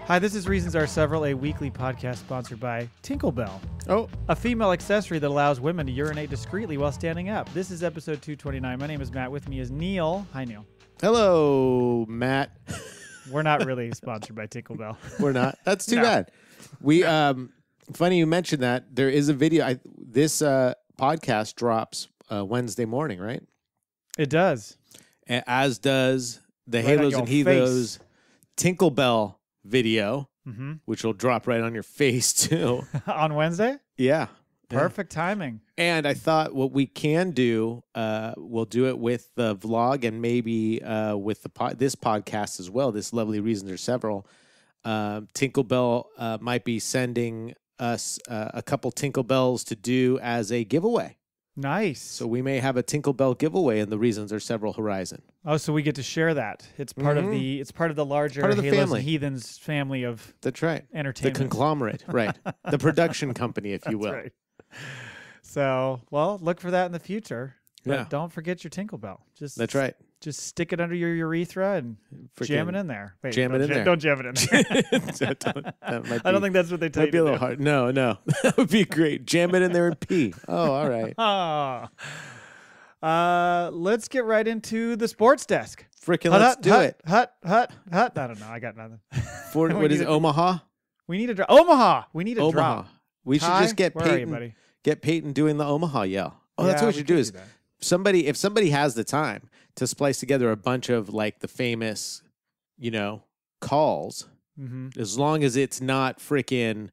Hi, this is Reasons Are Several, a weekly podcast sponsored by Tinklebell. Oh, a female accessory that allows women to urinate discreetly while standing up. This is episode 229. My name is Matt. With me is Neil. Hi, Neil. hello, Matt. We're not really sponsored by Tinklebell. We're not. That's too No. bad. We funny you mentioned that. There is a video. This podcast drops Wednesday morning, right? It does. As does the Right on Halos your and Helos Tinklebell video, which will drop right on your face too. On Wednesday? Yeah. Perfect timing. And I thought what we can do, we'll do it with the vlog and maybe with this podcast as well. This lovely Reasons Are Several. Tinklebell might be sending us a couple Tinklebells to do as a giveaway. Nice. So we may have a Tinklebell giveaway in the Reasons Are Several horizon. Oh, so we get to share that. It's part of the larger Part of the Halos family. and Heathens family of That's right. entertainment. The conglomerate, right? The production company, if you will. That's right. So, well, look for that in the future. But Yeah. don't forget your Tinklebell. That's right. Just stick it under your urethra and jam it in there. Wait, jam it in there. Don't jam it in there. I don't think that's what they tell you. Might be a to little do. hard. No, that would be great. Jam it in there and pee. Oh, all right. Let's get right into the sports desk. Freaking let's do it. Hut. I don't know. I got nothing. What is it? Omaha? We need a drop. Omaha. We need a Omaha. drop. We should Ty, just get where are you, Peyton. buddy? Get Peyton doing the Omaha yell. Oh, that's Yeah, what we should do. Is that. if somebody has the time to splice together a bunch of like the famous, calls, as long as it's not freaking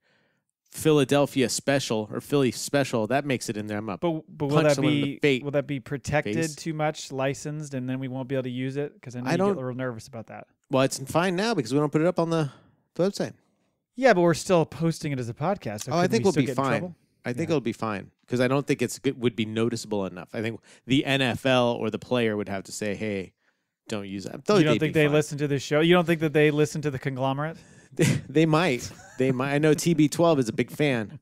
Philadelphia special or Philly special, that makes it in there. I'm up. But will punch that someone in be the will that be protected face. too much, licensed, and then we won't be able to use it? Because I know I you don't- get real nervous about that. Well, it's fine now because we don't put it up on the website. Yeah, but we're still posting it as a podcast. So I couldn't think we we'll still be get in fine. trouble? I think it'll be fine because I don't think would be noticeable enough. I think the NFL or the player would have to say, "Hey, don't use that." You don't think they listen to this show? You don't think that they listen to the conglomerate? They might. They might. I know TB12 is a big fan.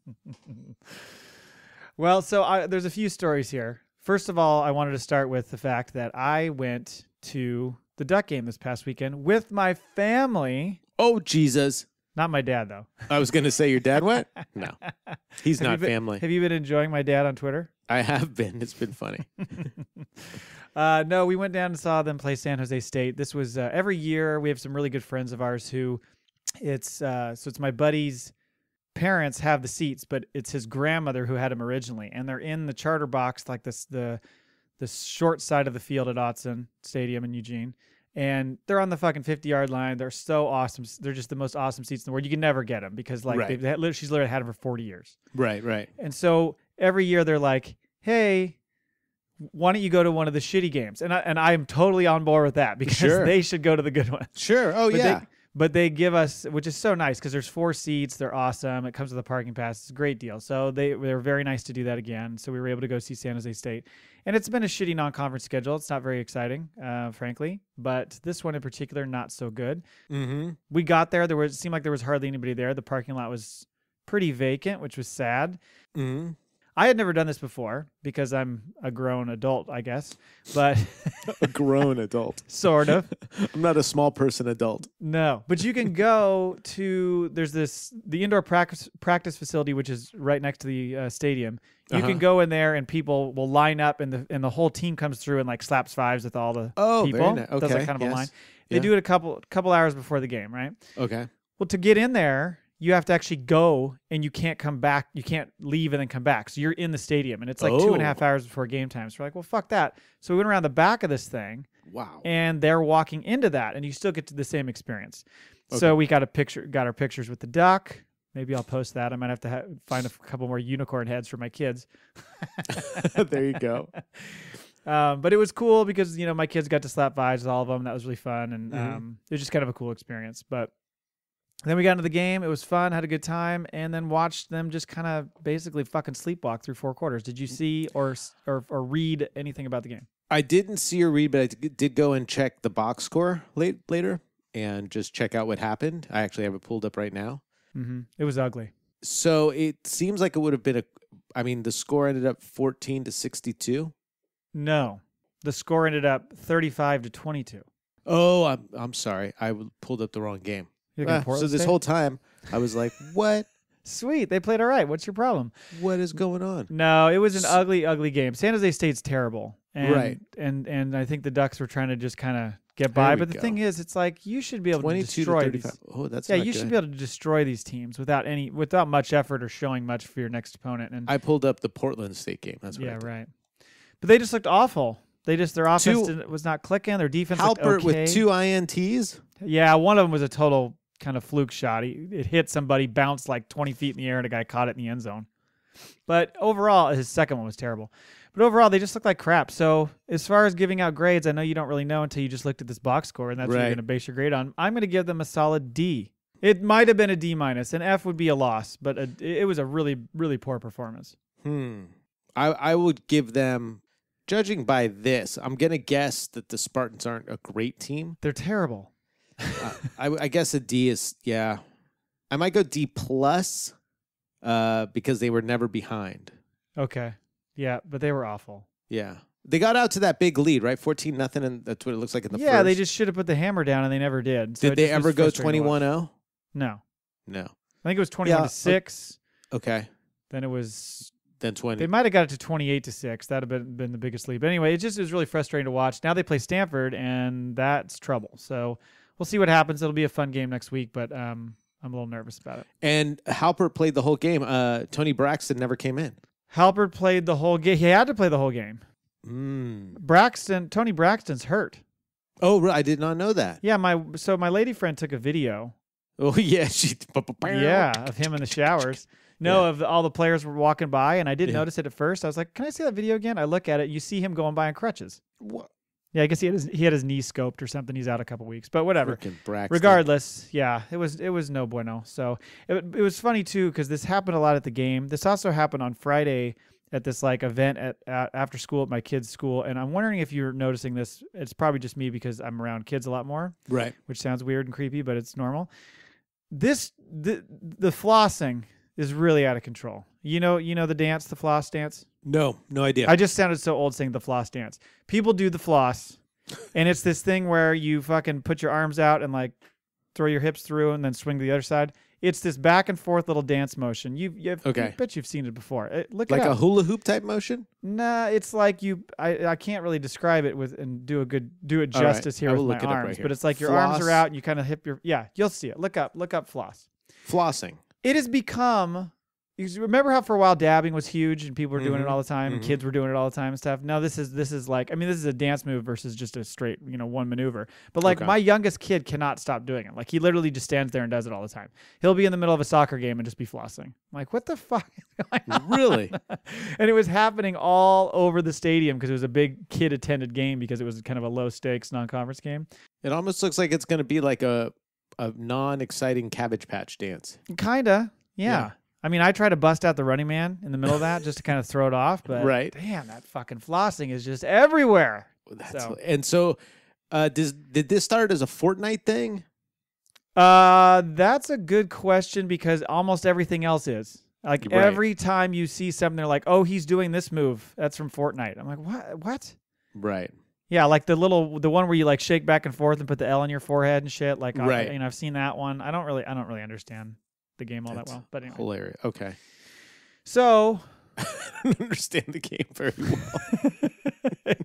Well, so there's a few stories here. First of all, I wanted to start with the fact that I went to the Duck game this past weekend with my family. Oh, Jesus. Not my dad, though. I was going to say your dad went? No. He's Have not you been- family. Have you been enjoying my dad on Twitter? I have been. It's been funny. No, we went down and saw them play San Jose State. This was every year. We have some really good friends of ours who it's my buddy's parents have the seats, but it's his grandmother who had him originally. And they're in the charter box, like the short side of the field at Autzen Stadium in Eugene. And they're on the fucking 50-yard line. They're so awesome. They're just the most awesome seats in the world. You can never get them because Right. she's literally had them for 40 years. Right. And so every year they're like, hey, why don't you go to one of the shitty games? And I am totally on board with that because Sure. they should go to the good ones. Sure. Oh, yeah. But they give us, which is so nice because there's 4 seats. They're awesome. It comes with a parking pass. It's a great deal. So they were very nice to do that again. So we were able to go see San Jose State. And it's been a shitty non-conference schedule. It's not very exciting, frankly. But this one in particular, not so good. Mm-hmm. We got there. It seemed like there was hardly anybody there. The parking lot was pretty vacant, which was sad. Mm-hmm. I had never done this before because I'm a grown adult, I guess, but A grown adult. sort of. I'm not a small person adult. No, but you can go to, the indoor practice facility, which is right next to the stadium. You can go in there and people will line up and the whole team comes through and like slaps fives with all the people. Very nice. Does Okay. like kind of a Yes. line. They Yeah. do it a couple hours before the game, right? Okay. Well, to get in there, you have to actually go and you can't come back. You can't leave and then come back. So you're in the stadium and it's like 2.5 hours before game time. So we're like, well, fuck that. So we went around the back of this thing Wow. and they're walking into that and you still get to the same experience. So we got our pictures with the duck. Maybe I'll post that. I might have to find a couple more unicorn heads for my kids. There you go. But it was cool because, my kids got to slap vibes with all of them. That was really fun. And it was just kind of a cool experience. But then we got into the game. It was fun, had a good time, and then watched them just kind of basically fucking sleepwalk through 4 quarters. Did you see or read anything about the game? I didn't see or read, but I did go and check the box score later and just check out what happened. I actually have it pulled up right now. It was ugly. So it seems like it would have been the score ended up 14-62. No, the score ended up 35-22. Oh, I'm sorry. I pulled up the wrong game. You looking at So Portland this State? whole time, I was like, what? Sweet, they played all right. What's your problem? What is going on? No, it was an ugly, ugly game. San Jose State's terrible, and Right. and I think the Ducks were trying to just kind of get by. There we But the go. thing is, it's like you should be able to 22 to destroy 35. these. Oh, that's Yeah, not you good. should be able to destroy these teams without much effort or showing much for your next opponent. And I pulled up the Portland State game. That's what I yeah, did. right. But they just looked awful. Their offense was not clicking. Their defense looked Halpert okay. with 2 INTs. Yeah, one of them was a total kind of fluke shot. It hit somebody, bounced like 20 feet in the air, and a guy caught it in the end zone. But overall, his second one was terrible. But overall, they just look like crap. So as far as giving out grades, I know you don't really know until you just looked at this box score, and that's what you're Right. going to base your grade on. I'm going to give them a solid D. It might have been a D minus. An F would be a loss, but it was a really, really poor performance. I would give them, judging by this, I'm going to guess that the Spartans aren't a great team. They're terrible. I guess a D is, yeah. I might go D plus because they were never behind. Okay. Yeah, but they were awful. Yeah. They got out to that big lead, right? 14-0, and that's what it looks like in the Yeah, first. they just should have put the hammer down, and they never did. So Did it they just was ever go frustrating to watch. 21-0? No. No. I think it was 21-6. Okay. Then it was Then 20. They might have got it to 28-6. That'd have been the biggest lead. But anyway, it was really frustrating to watch. Now they play Stanford, and that's trouble. So we'll see what happens. It'll be a fun game next week, but I'm a little nervous about it. And Halpert played the whole game. Tony Braxton never came in. Halpert played the whole game. He had to play the whole game. Tony Braxton's hurt. Oh, I did not know that. Yeah, my lady friend took a video. Oh, yeah. Of him in the showers. No, of all the players were walking by, and I didn't notice it at first. I was like, "Can I see that video again?" I look at it. You see him going by on crutches. What? Yeah, I guess he had his knee scoped or something. He's out a couple weeks, but whatever. Frickin' Braxton. Regardless, yeah, it was no bueno. So it was funny too because this happened a lot at the game. This also happened on Friday at this like event at after school at my kids' school, and I'm wondering if you're noticing this. It's probably just me because I'm around kids a lot more, Right. which sounds weird and creepy, but it's normal. The flossing is really out of control. You know the dance, the floss dance? No idea. I just sounded so old saying the floss dance. People do the floss, and it's this thing where you fucking put your arms out and like throw your hips through and then swing to the other side. It's this back and forth little dance motion. I bet you've seen it before. Look like it up. a hula hoop type motion? Nah, it's like I can't really describe it do it All right. justice I here will with look my it up arms. right here. But it's like your arms Floss. are out and you kind of you'll see it. Look up floss. Flossing. It has become. You remember how for a while dabbing was huge and people were doing it all the time and Mhm. kids were doing it all the time and stuff. No, this is like, I mean, this is a dance move versus just a straight, one maneuver. But like Okay. my youngest kid cannot stop doing it. Like he literally just stands there and does it all the time. He'll be in the middle of a soccer game and just be flossing. I'm like, what the fuck is going on? Really? And it was happening all over the stadium because it was a big kid attended game because it was kind of a low stakes non-conference game. It almost looks like it's going to be like a non-exciting Cabbage Patch dance. Kinda. Yeah. Yeah. I mean, I try to bust out the Running Man in the middle of that just to kind of throw it off, but Right. damn, that fucking flossing is just everywhere. So did this start as a Fortnite thing? That's a good question because almost everything else is. Like Right. every time you see something, they're like, "Oh, he's doing this move. That's from Fortnite." I'm like, "What?" Right. Yeah, like the one where you like shake back and forth and put the L on your forehead and shit. Like, Right. I've seen that one. I don't really understand the game all That's that well, but anyway. Hilarious. Okay. So I don't understand the game very well.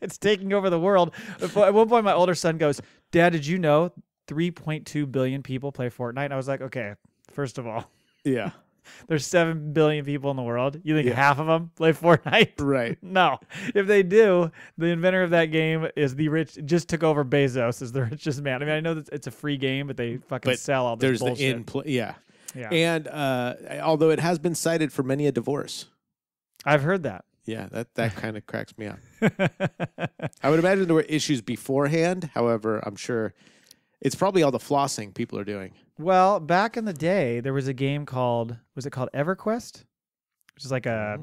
it's taking over the world. At one point, my older son goes, "Dad, did you know 3.2 billion people play Fortnite?" And I was like, "Okay, first of all, Yeah. there's 7 billion people in the world. You think Yeah. half of them play Fortnite?" Right. No. If they do, the inventor of that game is just took over Bezos as the richest man. I mean, I know that it's a free game, but they fucking sell all this There's bullshit. the in-play. Yeah. Yeah. And although it has been cited for many a divorce. I've heard that. Yeah, that kind of cracks me up. I would imagine there were issues beforehand. However, I'm sure it's probably all the flossing people are doing. Well, back in the day, there was a game called EverQuest? Which is like a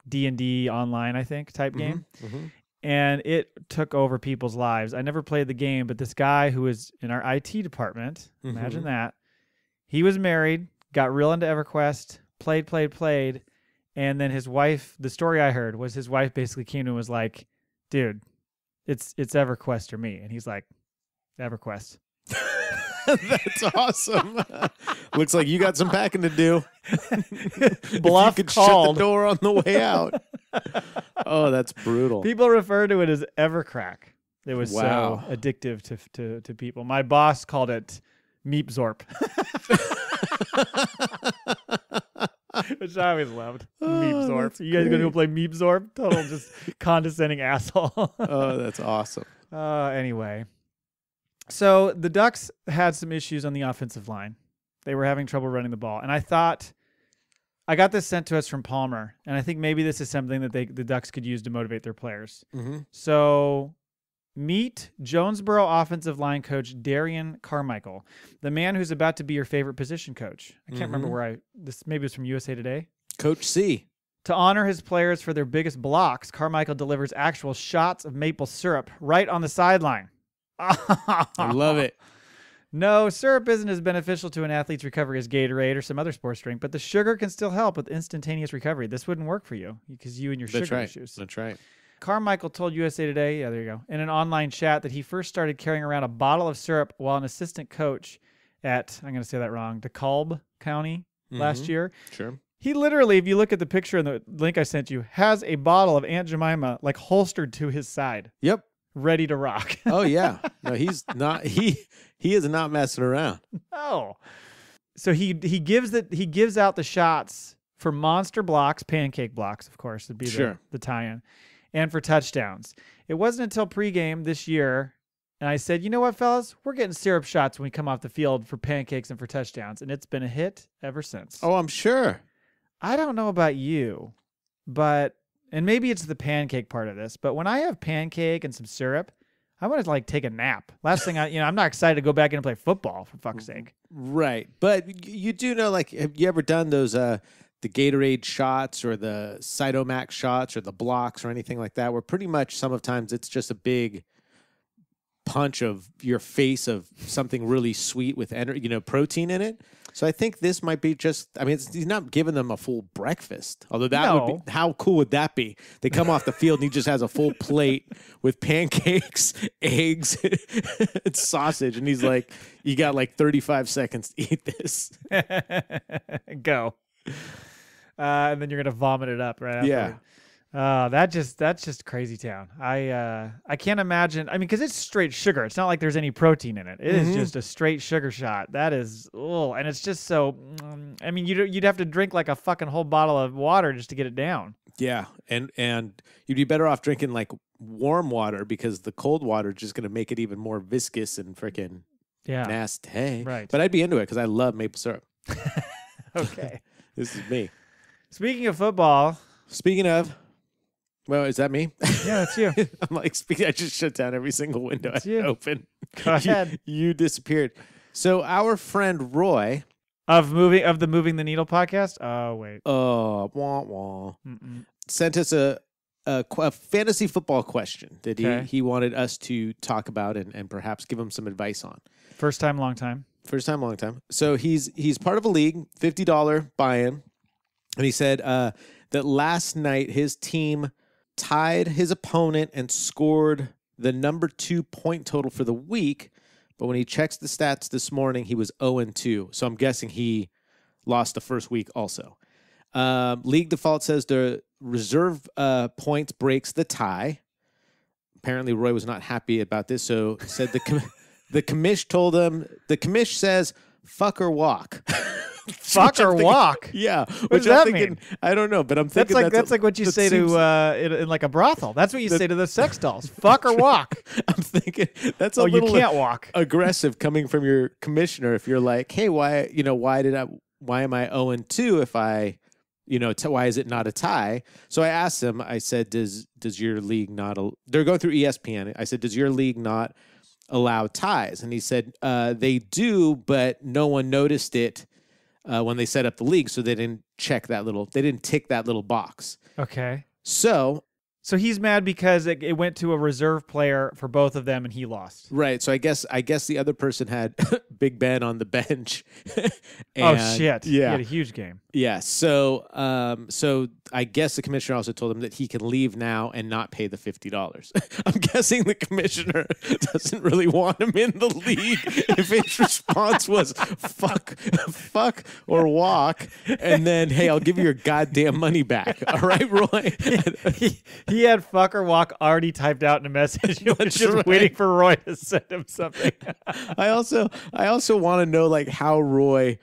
D&D online, I think, type game. Mm-hmm. And it took over people's lives. I never played the game, but this guy who was in our IT department, imagine that, he was married, got real into EverQuest, played, and then his wife, the story I heard was his wife basically came to him and was like, "Dude, it's EverQuest or me." And he's like, "EverQuest." That's awesome. Looks like you got some packing to do. Bluff if you could called. shut the door on the way out. Oh, that's brutal. People refer to it as Evercrack. It was Wow. so addictive to people. My boss called it Meepzorp. Which I always loved. Meepzorp. You guys gonna go play Meepzorp? Total just condescending asshole. Oh, that's awesome. Anyway. So the Ducks had some issues on the offensive line. They were having trouble running the ball. And I got this sent to us from Palmer, and I think maybe this is something that the Ducks could use to motivate their players. Mm-hmm. So meet Jonesboro offensive line coach Darian Carmichael, the man who's about to be your favorite position coach. I can't remember this maybe it was from USA Today. Coach C. To honor his players for their biggest blocks, Carmichael delivers actual shots of maple syrup right on the sideline. I love it. No, syrup isn't as beneficial to an athlete's recovery as Gatorade or some other sports drink, but the sugar can still help with instantaneous recovery. This wouldn't work for you because you and your sugar issues. That's right. Carmichael told USA Today, there you go, in an online chat that he first started carrying around a bottle of syrup while an assistant coach at, I'm going to say that wrong, DeKalb County last year. Sure. He literally, if you look at the picture in the link I sent you, has a bottle of Aunt Jemima like holstered to his side. Yep. Ready to rock. Oh yeah. No, he's not. He is not messing around. No. So he gives out the shots for monster blocks, pancake blocks, of course, would be the tie-in, and for touchdowns. It wasn't until pregame this year, and I said, you know what, fellas, we're getting syrup shots when we come off the field for pancakes and for touchdowns, and it's been a hit ever since. Oh, I'm sure. I don't know about you, but. And maybe it's the pancake part of this, but when I have pancake and some syrup, I want to like take a nap. Last thing I'm not excited to go back in and play football for fuck's sake. Right. But you do know, like, have you ever done those, the Gatorade shots or the Cytomax shots or the blocks or anything like that, where pretty much sometimes it's just a big punch of your face of something really sweet with protein in it. So I think this might be just, he's not giving them a full breakfast. Although that would be, how cool would that be? They come off the field and he just has a full plate with pancakes, eggs, and sausage. And he's like, you got like 35 seconds to eat this. Go. And then you're going to vomit it up right after. Yeah. That's just crazy town. I can't imagine. Because it's straight sugar. It's not like there's any protein in it. It is just a straight sugar shot. That is, and it's just so. You'd have to drink like a fucking whole bottle of water just to get it down. Yeah, and you'd be better off drinking like warm water because the cold water is just going to make it even more viscous and freaking nasty. Right. But I'd be into it because I love maple syrup. Okay. This is me. Speaking of football. Speaking of. Well, is that me? Yeah, that's you. I'm like, I just shut down every single window I opened. Go ahead. You disappeared. So our friend Roy of the Moving the Needle podcast. Oh wait. Wah wah. Sent us a fantasy football question that he wanted us to talk about and perhaps give him some advice on. First time, long time. First time, long time. So he's part of a league, $50 buy-in, and he said that last night his team tied his opponent and scored the number 2 point total for the week. But when he checks the stats this morning, he was 0-2. So I'm guessing he lost the first week also. League default says the reserve points breaks the tie. Apparently Roy was not happy about this. So said the commish told him, the commish says, fuck or walk. Fuck or walk? Yeah. What does that mean? I don't know, but I'm thinking that's like what you say to in like a brothel. That's what you say to the sex dolls. Fuck or walk. I'm thinking that's a you little can't walk. Aggressive coming from your commissioner if you're like, hey, why am I 0-2 if I, why is it not a tie? So I asked him, I said, does your league not, they're going through ESPN. I said, does your league not allow ties? And he said, they do, but no one noticed it when they set up the league, so they didn't tick that little box. Okay. So he's mad because it went to a reserve player for both of them and he lost. Right. So I guess the other person had Big Ben on the bench. Oh shit! Yeah, he had a huge game. yeah. So I guess the commissioner also told him that he can leave now and not pay the $50. I'm guessing the commissioner doesn't really want him in the league. If his response was fuck or walk, and then hey, I'll give you your goddamn money back. All right, Roy. He had fuck or walk already typed out in a message. He was just right. waiting for Roy to send him something. I also want to know like how Roy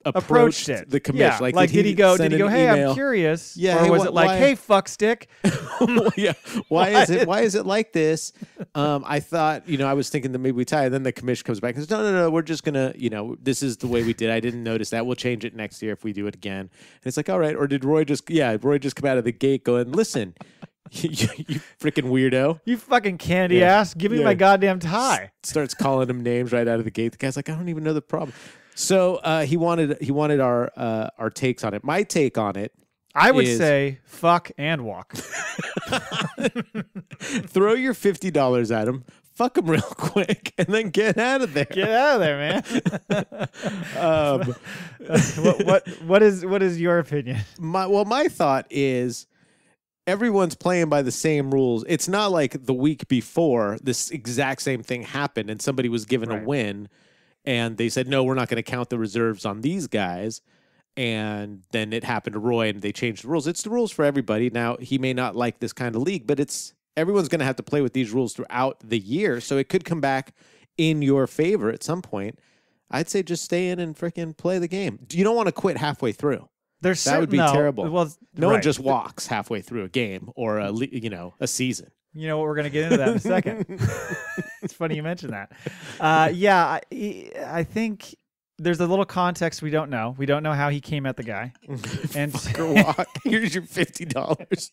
approached it. the commission. Yeah. Like did he go, send an hey, email? I'm curious. Yeah, or hey, was it like, why- hey, fuck stick? Yeah. Why is it like this? I thought, I was thinking that maybe we tie. And then the commission comes back and says, no, we're just gonna, this is the way we did. I didn't notice that. We'll change it next year if we do it again. And it's like, all right. Or did Roy just come out of the gate going, listen, you freaking weirdo. You fucking candy ass. Give me my goddamn tie. Starts calling him names right out of the gate. The guy's like, I don't even know the problem. So he wanted our takes on it. My take on it, I would say fuck and walk. throw your $50 at him, fuck him real quick, and then get out of there. Get out of there, man. What is your opinion? My thought is everyone's playing by the same rules. It's not like the week before this exact same thing happened and somebody was given a win and they said, no, we're not going to count the reserves on these guys. And then it happened to Roy and they changed the rules. It's the rules for everybody. Now, he may not like this kind of league, but everyone's going to have to play with these rules throughout the year. So it could come back in your favor at some point. I'd say just stay in and freaking play the game. You don't want to quit halfway through. That would be terrible. Well, no one just walks halfway through a game or a season. You know what? We're going to get into that in a second. It's funny you mentioned that. I think there's a little context we don't know. We don't know how he came at the guy. And walk. Here's your $50.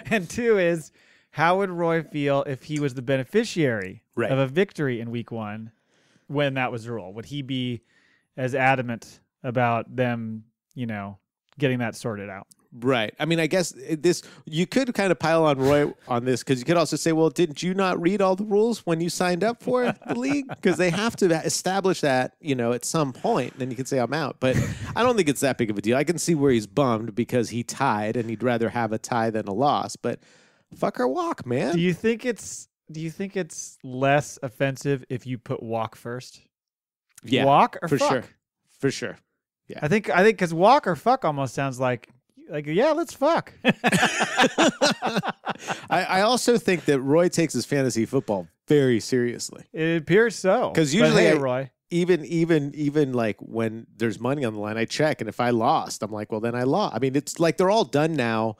And two is, how would Roy feel if he was the beneficiary of a victory in week 1 when that was the rule? Would he be as adamant about them, getting that sorted out? Right. I mean, I guess you could kind of pile on Roy on this because you could also say, well, didn't you not read all the rules when you signed up for the league? Because they have to establish that, at some point. Then you can say I'm out. But I don't think it's that big of a deal. I can see where he's bummed because he tied and he'd rather have a tie than a loss. But fuck or walk, man. Do you think it's less offensive if you put walk first? Yeah. Walk or for fuck? sure. For sure. Yeah. I think because walk or fuck almost sounds like yeah, let's fuck. I also think that Roy takes his fantasy football very seriously. It appears so. Because usually, Roy, even like when there's money on the line, I check, and if I lost, I'm like, well, then I lost. I mean, it's like they're all done now.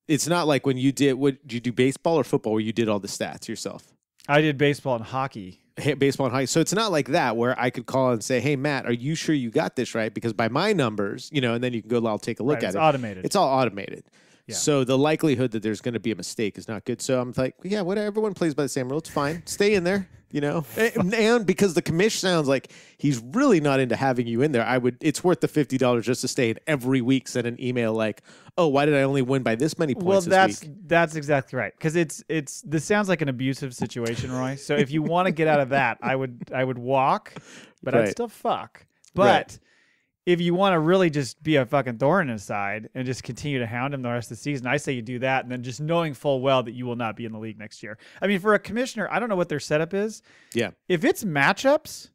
It's not like when did you do baseball or football where you did all the stats yourself? I did baseball and hockey. Baseball and hockey. So it's not like that where I could call and say, hey, Matt, are you sure you got this right? Because by my numbers, and then you can go, I'll take a look at it. It's automated. It's all automated. Yeah. So the likelihood that there's going to be a mistake is not good. So I'm like, yeah, whatever. Everyone plays by the same rule. It's fine. Stay in there. And because the commish sounds like he's really not into having you in there, it's worth the $50 just to stay in every week. Send an email like, oh, why did I only win by this many points this week? That's exactly right. Because this sounds like an abusive situation, Roy. So if you want to get out of that, I would walk, but I'd still fuck. But if you want to really just be a fucking thorn in his side and just continue to hound him the rest of the season, I say you do that, and then just knowing full well that you will not be in the league next year. I mean, for a commissioner, I don't know what their setup is. Yeah. If it's matchups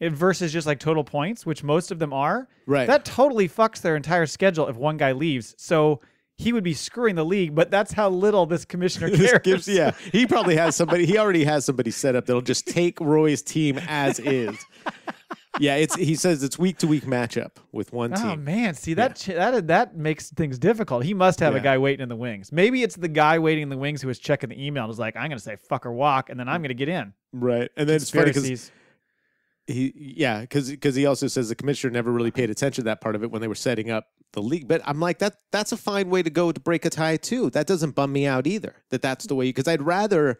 versus just like total points, which most of them are, that totally fucks their entire schedule if one guy leaves. So he would be screwing the league, but that's how little this commissioner cares. He probably has somebody. He already has somebody set up that'll just take Roy's team as is. Yeah, he says it's week-to-week matchup with one team. Oh man, see that makes things difficult. He must have a guy waiting in the wings. Maybe it's the guy waiting in the wings who was checking the email and was like, "I'm going to say fuck or walk," and then I'm going to get in. Right, and then it's funny because he also says the commissioner never really paid attention to that part of it when they were setting up the league. But I'm like, that's a fine way to go to break a tie too. That doesn't bum me out either. That's the way, because I'd rather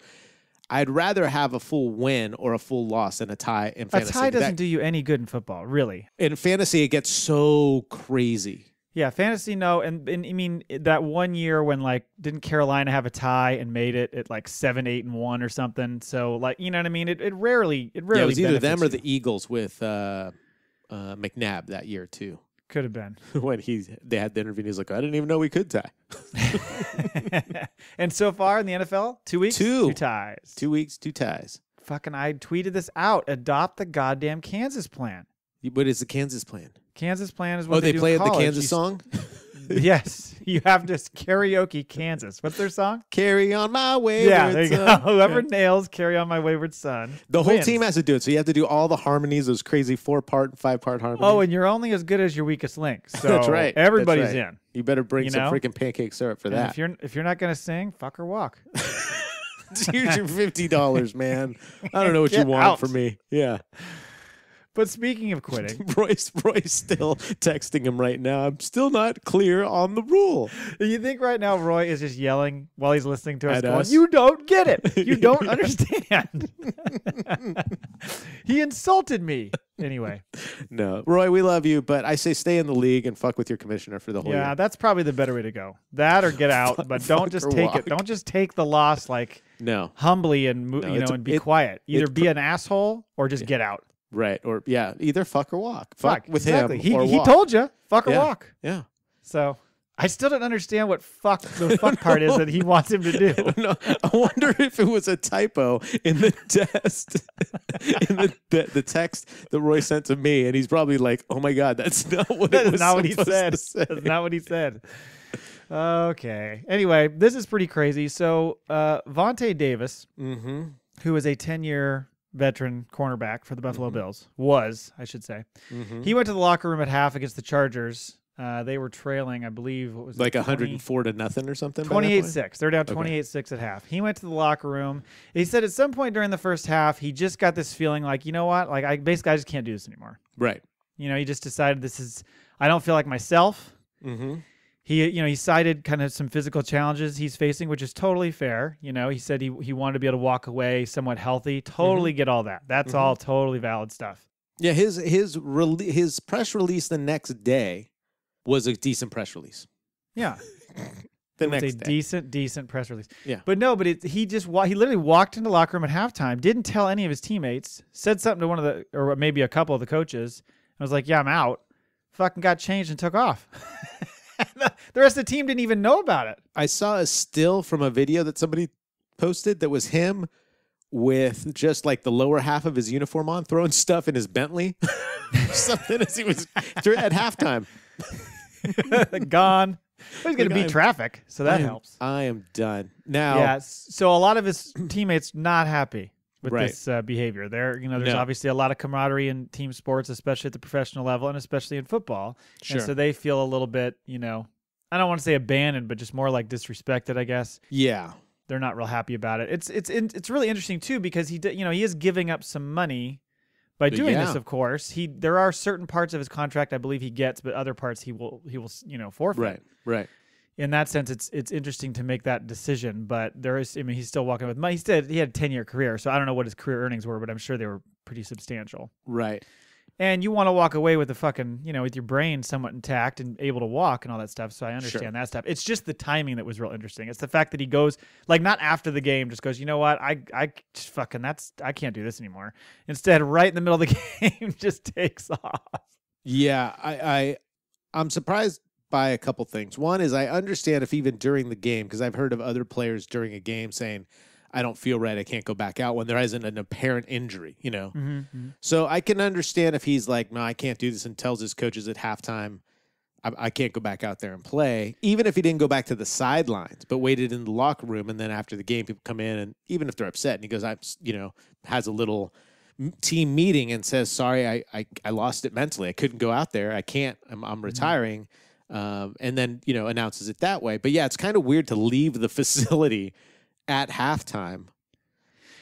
have a full win or a full loss than a tie in fantasy. A tie doesn't do you any good in football, really. In fantasy, it gets so crazy. Yeah, fantasy, no. And I mean, that one year when, like, didn't Carolina have a tie and made it at like 7-8-1 or something? So, like, you know what I mean? It rarely Yeah, it was either them or you. the Eagles with McNabb that year too. Could have been. When they had the interview, he's like, I didn't even know we could tie. And so far in the NFL, 2 weeks, Two ties. 2 weeks, 2 ties. Fucking, I tweeted this out. Adopt the goddamn Kansas plan. What is the Kansas plan? Kansas plan is what they do play in at the college. Kansas song? Yes, you have to karaoke Kansas. What's their song? Carry on my wayward Yeah, there you go. son. Whoever nails "Carry on My Wayward Son." The whole wins. team has to do it. So you have to do all the harmonies, those crazy 4-part and 5-part harmonies. Oh, and you're only as good as your weakest link. So That's right. Everybody's That's right. in. You better bring You some know? freaking pancake syrup for And that. if you're not gonna sing, fuck or walk. Here's your $50, man. I don't know what you Get want out. from me. Yeah. But speaking of quitting, Roy's still texting him right now. I'm still not clear on the rule. you think right now Roy is just yelling while he's listening to us, At going, us? "You don't get it. You don't understand." He insulted me. Anyway, No. Roy, we love you, but I say stay in the league and fuck with your commissioner for the whole yeah, year. that's probably the better way to go. That or get out, but don't fuck just or take walk. it. Don't just take the loss like No. humbly and No, it's a- and be quiet. Either it's be an asshole or just get out. Right. Or, yeah, either fuck or walk. Fuck with exactly. him or He walk. told you fuck or Yeah. walk. Yeah. So I still don't understand what the fuck part is that he wants him to do. No, I wonder if it was a typo in the test, in the text that Roy sent to me, and he's probably like, "Oh my god, that's not what That it is was not what he supposed said. to say." That's not what he said. Okay. Anyway, this is pretty crazy. So Vontae Davis, Mm-hmm. who is a 10-year veteran cornerback for the Buffalo Bills, was, I should say. Mm-hmm. He went to the locker room at half against the Chargers. They were trailing, I believe, what was it? Like 104 to nothing or something. by that point? 28-6. They're down 28-6 at half. He went to the locker room. He said at some point during the first half, he just got this feeling like, you know what? Like, I just can't do this anymore. Right. You know, he just decided I don't feel like myself. Mm-hmm. He cited kind of some physical challenges he's facing, which is totally fair. You know, he said he wanted to be able to walk away somewhat healthy. Totally get all that. That's all totally valid stuff. Yeah. His press release the next day was a decent press release. Yeah. The It was next a day. decent press release. Yeah. But no, he literally walked into the locker room at halftime, didn't tell any of his teammates, said something to one of the, or maybe a couple of the coaches, and was like, yeah, I'm out. Fucking got changed and took off. The rest of the team didn't even know about it. I saw a still from a video that somebody posted that was him with just like the lower half of his uniform on, throwing stuff in his Bentley. Something as he was at halftime. Gone. He's going to beat traffic, so that helps. I am done. Now, Yeah, so a lot of his teammates not happy with Right. this behavior. There's No. obviously a lot of camaraderie in team sports, especially at the professional level and especially in football. Sure. And so they feel a little bit, I don't want to say abandoned, but just more like disrespected, I guess. yeah. They're not real happy about it. It's really interesting too because he is giving up some money by doing this. Yeah. Of course, there are certain parts of his contract I believe he gets, but other parts he will forfeit. Right. In that sense, it's interesting to make that decision. But he's still walking with money. He said he had a 10-year career, so I don't know what his career earnings were, but I'm sure they were pretty substantial. Right. And you want to walk away with the fucking, with your brain somewhat intact and able to walk and all that stuff. So I understand that stuff. It's just the timing that was real interesting. It's the fact that he goes, like, not after the game, just goes, you know what? I just fucking, I can't do this anymore. Instead, right in the middle of the game, just takes off. Yeah. I'm surprised by a couple things. One is I understand if even during the game, because I've heard of other players during a game saying, I don't feel right, I can't go back out when there isn't an apparent injury, So I can understand if he's like, no, I can't do this, and tells his coaches at halftime, I can't go back out there and play, even if he didn't go back to the sidelines, but waited in the locker room, and then after the game, people come in, and even if they're upset, and he goes, has a little team meeting and says, sorry, I lost it mentally. I couldn't go out there. I can't. I'm retiring. And then, announces it that way. But yeah, it's kind of weird to leave the facility at halftime.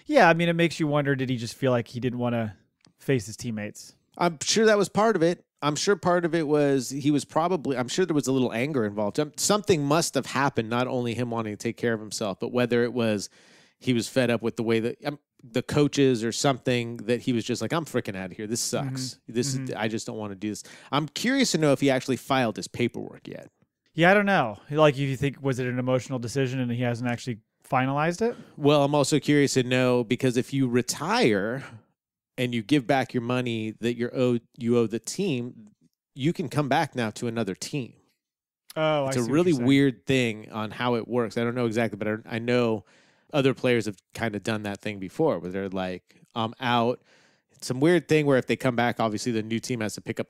Yeah, I mean, it makes you wonder, did he just feel like he didn't want to face his teammates? I'm sure that was part of it. I'm sure part of it was I'm sure there was a little anger involved. Something must have happened, not only him wanting to take care of himself, but whether it was he was fed up with the way that the coaches or something that he was just like, I'm freaking out of here. This sucks. This is, I just don't want to do this. I'm curious to know if he actually filed his paperwork yet. Yeah, I don't know. Like, you think, was it an emotional decision and he hasn't actually finalized it? Well, I'm also curious to know, because if you retire and you give back your money that you owe the team, you can come back now to another team. Oh, it's I a see really what you're saying. weird thing on how it works. I don't know exactly, but I know other players have kind of done that thing before, where they're like, I'm out. It's some weird thing where if they come back, obviously the new team has to pick up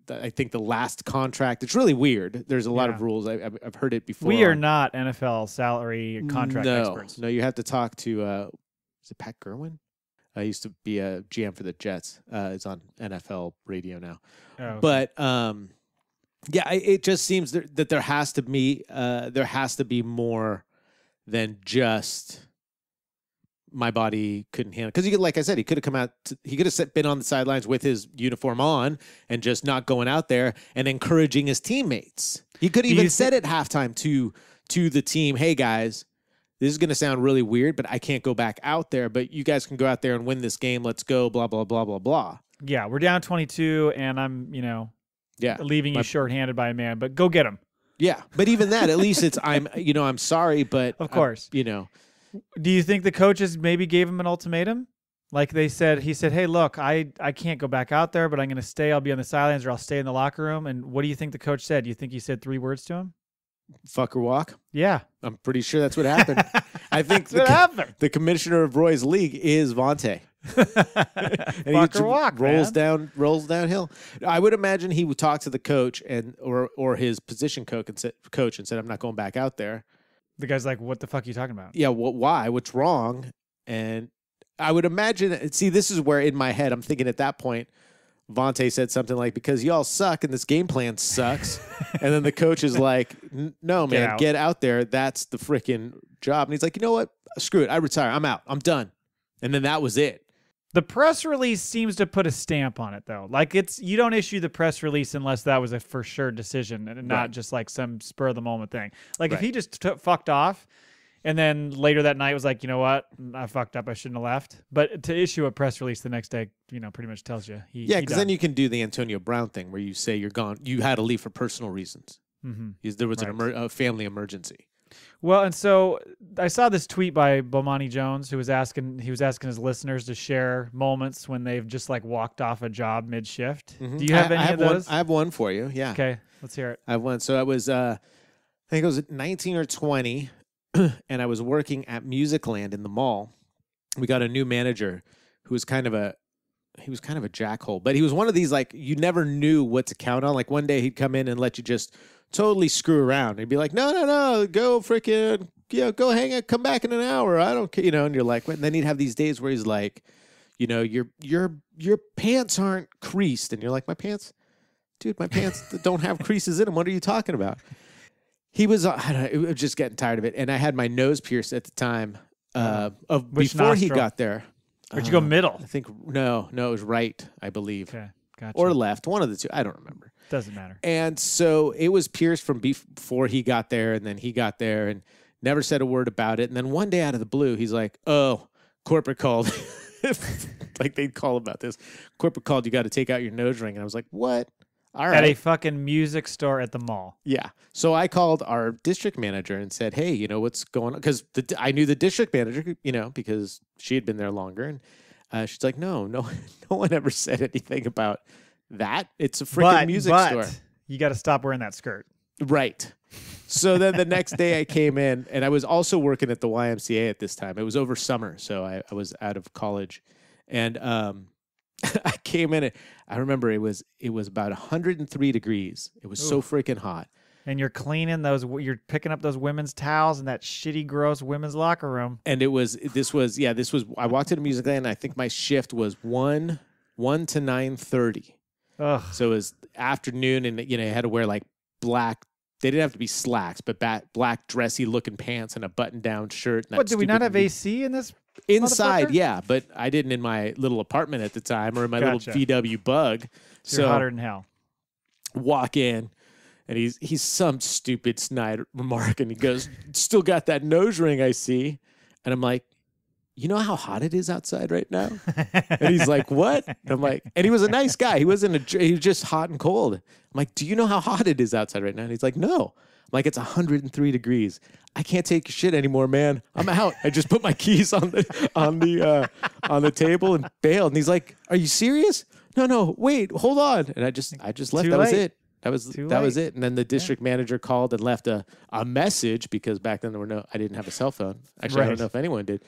I think the last contract. It's really weird. There's a lot of rules. I've heard it before. We are not NFL salary contract experts. No, you have to talk to, is it Pat Gerwin? I used to be a GM for the Jets. It's on NFL radio now. Oh, okay. But yeah, it just seems that there has to be more than just my body couldn't handle. Because like I said, he could have come out. He could have been on the sidelines with his uniform on and just not going out there and encouraging his teammates. He could have even said at halftime to the team, "Hey guys, this is going to sound really weird, but I can't go back out there. But you guys can go out there and win this game. Let's go, blah, blah, blah, blah, blah." Yeah, we're down 22, and I'm, leaving you shorthanded by a man, but go get him. Yeah, but even that, at least it's, I'm sorry, but... Of course. Do you think the coaches maybe gave him an ultimatum? Like he said, hey, look, I can't go back out there, but I'm going to stay. I'll be on the sidelines, or I'll stay in the locker room. And what do you think the coach said? Do you think he said 3 words to him? Fuck or walk? Yeah. I'm pretty sure that's what happened. I think the commissioner of Roy's league is Vontae. And Fuck or walk, rolls downhill. I would imagine he would talk to the coach or his position coach and said, "I'm not going back out there." The guy's like, "What the fuck are you talking about?" Yeah, why? What's wrong? And I would imagine. See, this is where in my head I'm thinking at that point, Vontae said something like, "Because y'all suck and this game plan sucks," and then the coach is like, "No, man, get out there. That's the freaking job." And he's like, "You know what? Screw it. I retire. I'm out. I'm done." And then that was it. The press release seems to put a stamp on it, though. Like, you don't issue the press release unless that was a for sure decision and not just like some spur of the moment thing. Like, if he just fucked off and then later that night was like, "You know what? I fucked up. I shouldn't have left." But to issue a press release the next day, pretty much tells you. Because then you can do the Antonio Brown thing where you say you're gone. You had to leave for personal reasons. Mm-hmm. There was a family emergency. Well, and so I saw this tweet by Bomani Jones who was asking his listeners to share moments when they've just like walked off a job mid-shift. Mm-hmm. Do you have any of those? I have one for you. Yeah. Okay, let's hear it. I have one. So I was, I think I was 19 or 20, and I was working at Musicland in the mall. We got a new manager who was kind of a jackhole, but he was one of these, like, you never knew what to count on. Like, one day he'd come in and let you just totally screw around. He'd be like, no, go freaking, go hang out, come back in an hour. I don't care, and you're like, what? And then he'd have these days where he's like, your pants aren't creased. And you're like, my pants don't have creases in them. What are you talking about? He was, it was just getting tired of it. And I had my nose pierced at the time before he got there. Where'd you go, middle? I think, no, it was right, I believe. Okay, gotcha. Or left, one of the two. I don't remember. Doesn't matter. And so it was pierced from before he got there, and then he got there and never said a word about it. And then one day out of the blue, he's like, "Oh, corporate called." Like they'd call about this. Corporate called, "You got to take out your nose ring." And I was like, "What?" All right. At a fucking music store at the mall. Yeah. So I called our district manager and said, "Hey, what's going on?" Because I knew the district manager, because she had been there longer. And she's like, no one ever said anything about that. It's a freaking music store. You got to stop wearing that skirt. Right. So then the next day I came in, and I was also working at the YMCA at this time. It was over summer, so I was out of college. And I came in, and I remember it was about 103 degrees. It was so freaking hot. And you're you're picking up those women's towels in that shitty, gross women's locker room. And I walked into Musicland, I think my shift was 1 to 9:30. Ugh. So it was afternoon, and I had to wear like black. They didn't have to be slacks, but black dressy looking pants and a button down shirt. What, did we not have AC in this? Inside, yeah, but I didn't in my little apartment at the time or in my little VW Bug. So you're hotter than hell. Walk in, and he's some stupid snide remark, and he goes, "Still got that nose ring, I see." And I'm like, you know how hot it is outside right now? And he's like, what? And I'm like, and he was a nice guy. He was just hot and cold. I'm like, do you know how hot it is outside right now? And he's like, no. I'm like, it's 103 degrees. I can't take your shit anymore, man. I'm out. I just put my keys on the table and bailed. And he's like, are you serious? No, wait, hold on. And I just left. Too That was late. it. That was it. And then the district manager called and left a message, because back then I didn't have a cell phone. Actually, I don't know if anyone did,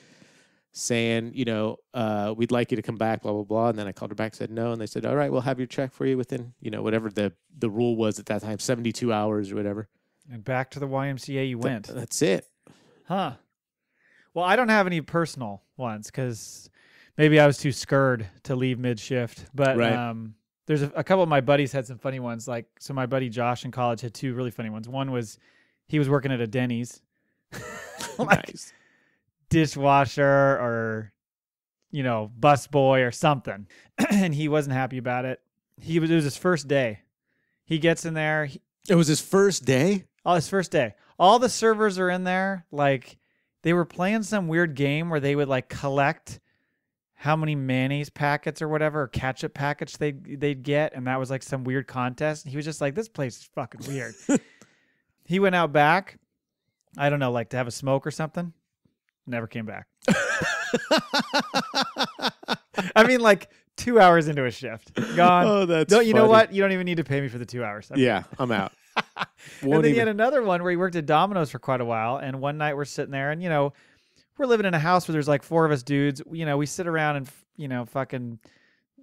saying, we'd like you to come back, blah, blah, blah. And then I called her back, said no. And they said, all right, we'll have your check for you within, whatever the rule was at that time, 72 hours or whatever. And back to the YMCA you went. That's it. Huh. Well, I don't have any personal ones because maybe I was too scared to leave mid-shift. But Right. There's a couple of my buddies had some funny ones. Like, so my buddy Josh in college had two really funny ones. One was he was working at a Denny's. Nice. Dishwasher or, busboy or something. And he wasn't happy about it. It was his first day. He gets in there. It was his first day? His first day. All the servers are in there. Like, they were playing some weird game where they would like collect how many mayonnaise packets or whatever, or ketchup packets they'd get, and that was like some weird contest. And he was just like, this place is fucking weird. He went out back, I don't know, like to have a smoke or something. Never came back. I mean, like 2 hours into a shift. Gone. Oh, that's You know funny. what? You don't even need to pay me for the 2 hours. Yeah, I'm out. And then he had another one where he worked at Domino's for quite a while. And one night we're sitting there and, we're living in a house where there's like four of us dudes. We sit around and, fucking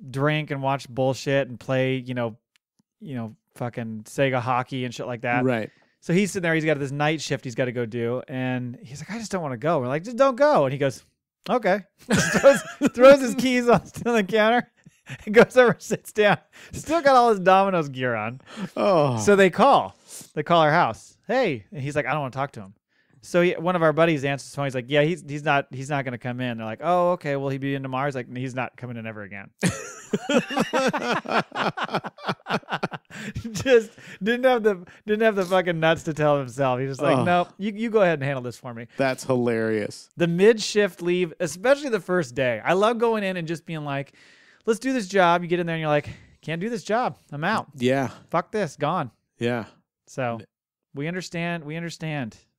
drink and watch bullshit and play, fucking Sega hockey and shit like that. Right. So he's sitting there. He's got this night shift he's got to go do. And he's like, I just don't want to go. We're like, just don't go. And he goes, okay. throws his keys on the counter and goes over, sits down. Still got all his Domino's gear on. Oh. So they call our house. Hey. And he's like, I don't want to talk to him. So one of our buddies answers the phone. He's like, yeah, he's not going to come in. They're like, oh, okay. Will he be in tomorrow? He's like, he's not coming in ever again. Just didn't have the fucking nuts to tell himself. He's just like, nope, you go ahead and handle this for me. That's hilarious. The mid-shift leave, especially the first day. I love going in and just being like, let's do this job. You get in there and you're like, can't do this job. I'm out. Yeah. Fuck this. Gone. Yeah. So we understand.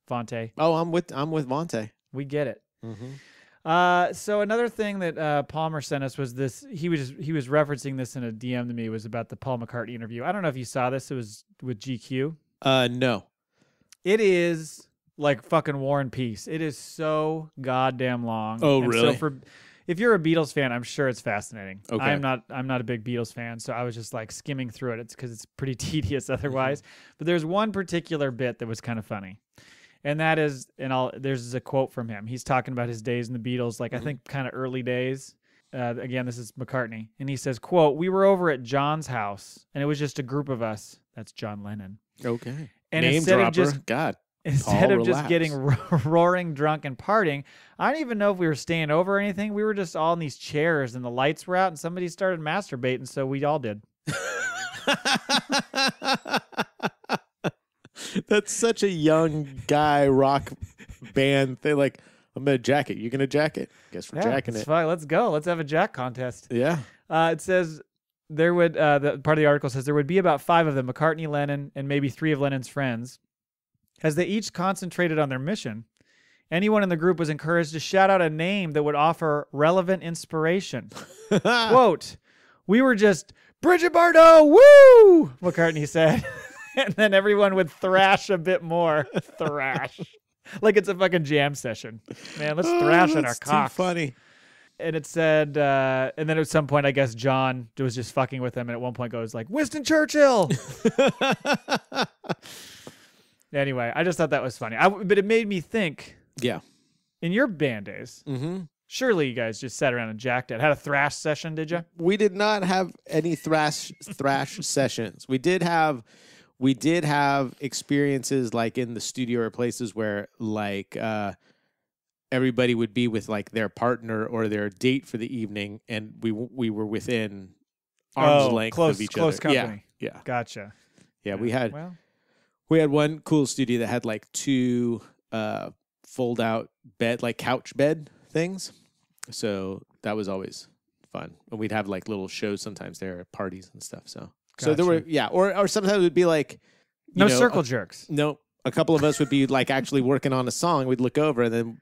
Fonte. Oh, I'm with Vontae. We get it. Mm-hmm. So another thing that Palmer sent us was this. He was referencing this in a DM to me. Was about the Paul McCartney interview. I don't know if you saw this. It was with GQ. No. It is like fucking War and Peace. It is so goddamn long. Oh, And really? So if you're a Beatles fan, I'm sure it's fascinating. Okay. I'm not a big Beatles fan, so I was just like skimming through it. It's because it's pretty tedious otherwise. But there's one particular bit that was kind of funny. And that is, there's a quote from him. He's talking about his days in the Beatles, like I think kind of early days. Again, this is McCartney. And he says, quote, we were over at John's house, and it was just a group of us. That's John Lennon. Okay. And Name instead dropper. of just God. Instead Paul, of just relax. getting roaring drunk and partying, I don't even know if we were staying over or anything. We were just all in these chairs, and the lights were out, and somebody started masturbating, so we all did. That's such a young guy rock band thing. Like, I'm gonna jack it. You gonna jack it? Guess we're jacking it's it. fine. Let's go. Let's have a jack contest. Yeah. It says there would the part of the article says there would be about 5 of them, McCartney, Lennon, and maybe 3 of Lennon's friends. As they each concentrated on their mission, anyone in the group was encouraged to shout out a name that would offer relevant inspiration. Quote, we were just, Bridget Bardot, woo! McCartney said. And then everyone would thrash a bit more. Thrash. Like it's a fucking jam session. Man, let's thrash on our that's cocks. too funny. And it said, and then at some point, I guess John was just fucking with him. And at one point goes like, Winston Churchill. Anyway, I just thought that was funny. But it made me think, Yeah. in your band days, surely you guys just sat around and jacked it. Had a thrash session, did you? We did not have any thrash sessions. We did have experiences like in the studio or places where like everybody would be with like their partner or their date for the evening, and we were within arm's length of each close other. company. Yeah. Gotcha. Yeah. Well, We had one cool studio that had like 2 fold out bed, like couch bed things. So that was always fun. And we'd have like little shows sometimes there at parties and stuff. So there were, or sometimes it would be like, no circle jerks. No, a couple of us would be like actually working on a song. We'd look over and then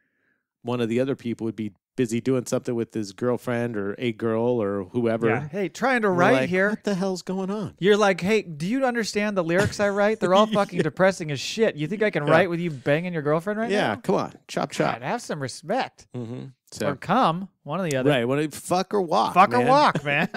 one of the other people would be busy doing something with his girlfriend or a girl or whoever. Yeah. Hey, trying to write like, here. What the hell's going on? You're like, hey, do you understand the lyrics I write? They're all fucking depressing as shit. You think I can write with you banging your girlfriend right now? Yeah, come on. Chop. God, have some respect. Mm-hmm. Or come, one or the other. Right. Fuck or walk. Fuck man. or walk, man.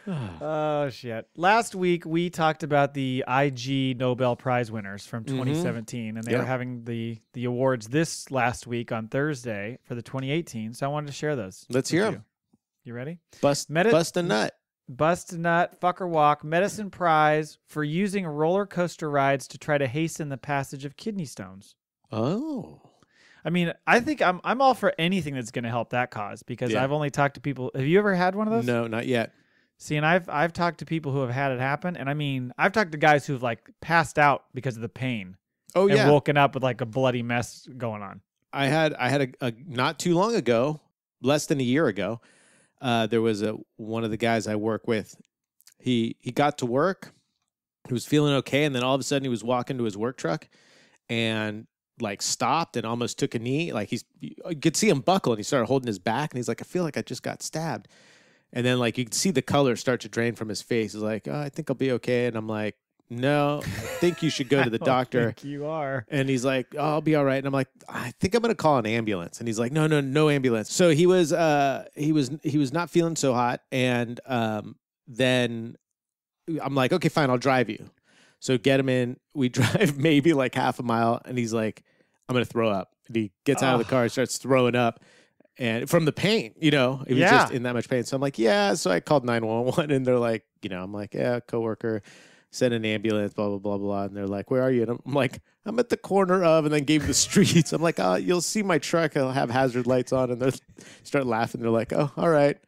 Oh, shit. Last week, we talked about the IG Nobel Prize winners from 2017, and they were having the awards this last week on Thursday for the 2018, so I wanted to share those. Let's hear them. You ready? Bust a nut. Bust a nut, fuck or walk, Medicine Prize for using roller coaster rides to try to hasten the passage of kidney stones. Oh. I mean, I think I'm all for anything that's going to help that cause because I've only talked to people. Have you ever had one of those? No, not yet. See, and I've talked to people who have had it happen, and I mean, I've talked to guys who've like passed out because of the pain. Oh and woken up with like a bloody mess going on. I had a not too long ago, less than a year ago. There was one of the guys I work with. He got to work, he was feeling okay, and then all of a sudden he was walking to his work truck, and like stopped and almost took a knee. Like you could see him buckle, and he started holding his back, and he's like, I feel like I just got stabbed. And then like you could see the color start to drain from his face. He's like, oh, I think I'll be okay. And I'm like, no, I think you should go to the doctor. Think you are. And he's like, oh, I'll be all right. And I'm like, I think I'm gonna call an ambulance. And he's like, no ambulance. So he was not feeling so hot. And then I'm like, okay, fine, I'll drive you. So get him in. We drive maybe like half a mile, and he's like, I'm gonna throw up. And he gets out of the car, starts throwing up. And from the pain, he was just in that much pain. So I'm like, yeah. So I called 911, and they're like, I'm like, yeah, coworker, send an ambulance, blah, blah, blah, blah. And they're like, where are you? And I'm like, I'm at the corner of, and then gave the streets. I'm like, you'll see my truck. I'll have hazard lights on. And they start laughing. They're like, oh, all right.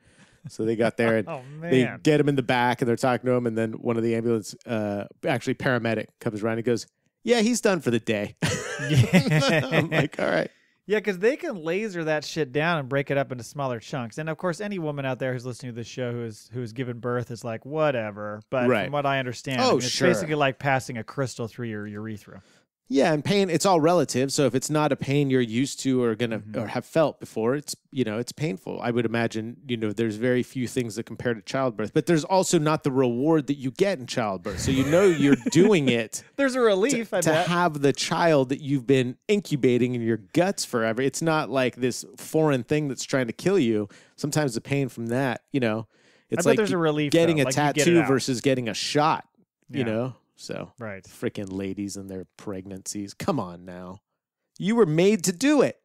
So they got there, and they get him in the back, and they're talking to him. And then one of the ambulance, actually paramedic, comes around and goes, yeah, he's done for the day. Yeah. I'm like, all right. Yeah, because they can laser that shit down and break it up into smaller chunks. And of course, any woman out there who's listening to this show who has given birth is like, whatever. But from what I understand, it's basically like passing a crystal through your urethra. Yeah, and pain, it's all relative. So if it's not a pain you're used to or gonna or have felt before, it's it's painful. I would imagine, there's very few things that compare to childbirth, but there's also not the reward that you get in childbirth. So you're doing it. There's a relief to have the child that you've been incubating in your guts forever. It's not like this foreign thing that's trying to kill you. Sometimes the pain from that, it's like there's a relief getting though. a tattoo versus getting a shot, So, right. Freaking ladies and their pregnancies. Come on now. You were made to do it.